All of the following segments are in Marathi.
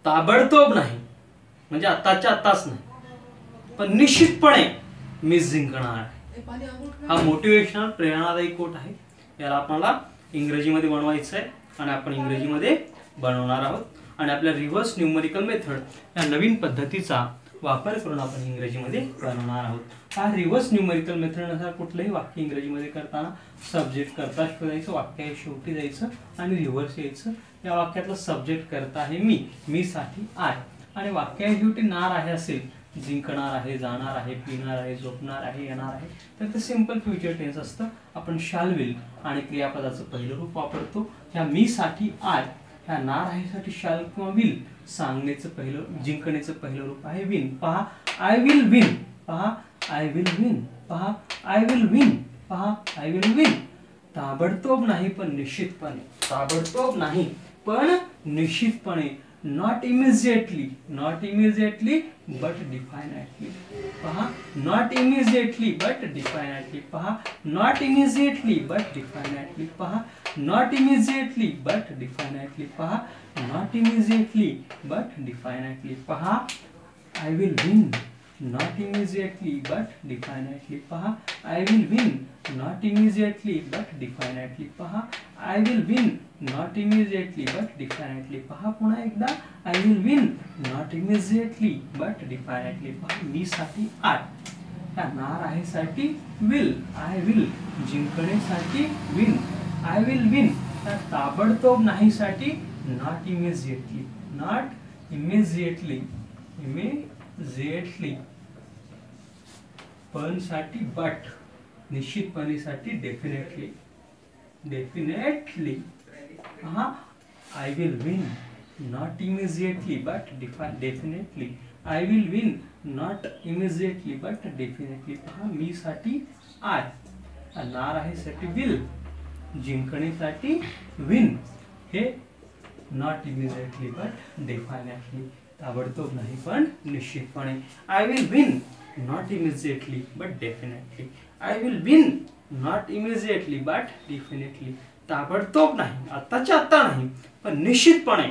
ताबडतोब नाही म्हणजे आताच्या आताच नाही पण निश्चितपणे मी जिंकणार आहे। हा मोटिवेशनल प्रेरणादायी कोट आहे। याला आपल्याला इंग्रजीमध्ये बनवायचं आहे आणि आपण इंग्रजीमध्ये बनवणार आहोत आणि आपल्या रिव्हर्स न्यूमेरिकल मेथड या नवीन पद्धतीचा वापर करून आपण इंग्रजीमध्ये बनवणार आहोत। हा रिव्हर्स न्यूमेरिकल मेथड नुसार कुठलंही वाक्य इंग्रजीमध्ये करताना सब्जेक्ट करता शोधायचं, वाक्य शेवटी जायचं आणि रिव्हर्स यायचं। या वाक्यातला सब्जेक्ट करता आहे मी साठी आय आणि वाक्या शेवटी नार आहे असेल, जिंकणार आहे, जाणार आहे, पिणार आहे, झोपणार आहे, येणार आहे, तर ते सिंपल फ्युचर टेन्स असतं। आपण शॅल विल आणि क्रियापदाचं पहिलं रूप वापरतो। ह्या मी साठी आय, ह्या नार आहे साठी शॅल किंवा विल, सांगण्याचं पहिलं जिंकण्याचं पहिलं रूप आहे विन। पहा आय विल विन, पहा आय विल विन, पहा आय विल विन, पहा आय विल विन। ताबडतोब नाही पण निश्चितपणे, ताबडतोब नाही पण निश्चितपणे, not immediately, not immediately but definitely, पहा not immediately but definitely, पहा not immediately but definitely, पहा not immediately but definitely, पहा not immediately but definitely, पहा I will win not immediately but definitely, पहा I will win not immediately but definitely, पहा I will win not immediately but definitely, पहा पुन्हा एकदा I will win not immediately but definitely, पहा मी साठी आय, त्या नार आहे साठी विल, आय विल, जिंकण्यासाठी विन, आय विल विन, त्या ताबडतोब नाही साठी not immediately, not immediately, immediately, पण साठी बट, निश्चितपणे साठी डेफिनेटली, डेफिनेटली, पहा I will win not immediately but definitely, I will win not immediately but definitely, पहा मी साठी आय, नार आहे साठी विल, जिंकण्यासाठी विन, हे नॉट इमिजिएटली बट डेफिनेटली, ताबडतोब नाही पण निश्चितपणे। I will win not immediately but definitely, I will win not immediately but definitely, ताबडतोब नाही, आत्ताच्या आत्ता नाही पण निश्चितपणे,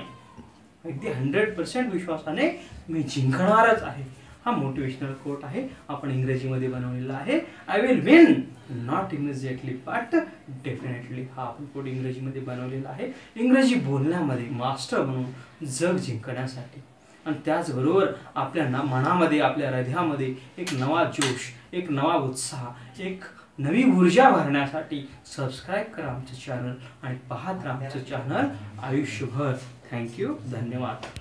अगदी 100% विश्वासाने मी जिंकणारच आहे। हा मोटिवेशनल कोट आहे, आपण इंग्रजीमध्ये बनवलेला आहे। I will win not immediately but definitely, हा आपण कोट इंग्रजीमध्ये बनवलेला आहे इंग्रजी बोलण्यामध्ये मास्टर बनून जग जिंकण्यासाठी। आणि त्याचबरोबर आपल्या मनामध्ये, आपल्या हृदयामध्ये एक नवा जोश, एक नवा उत्साह, एक नवी ऊर्जा भरण्यासाठी सबस्क्राईब करा आमचं चॅनल आणि पाहत राहा आमचं चॅनल आयुष्यभर। थँक्यू, धन्यवाद।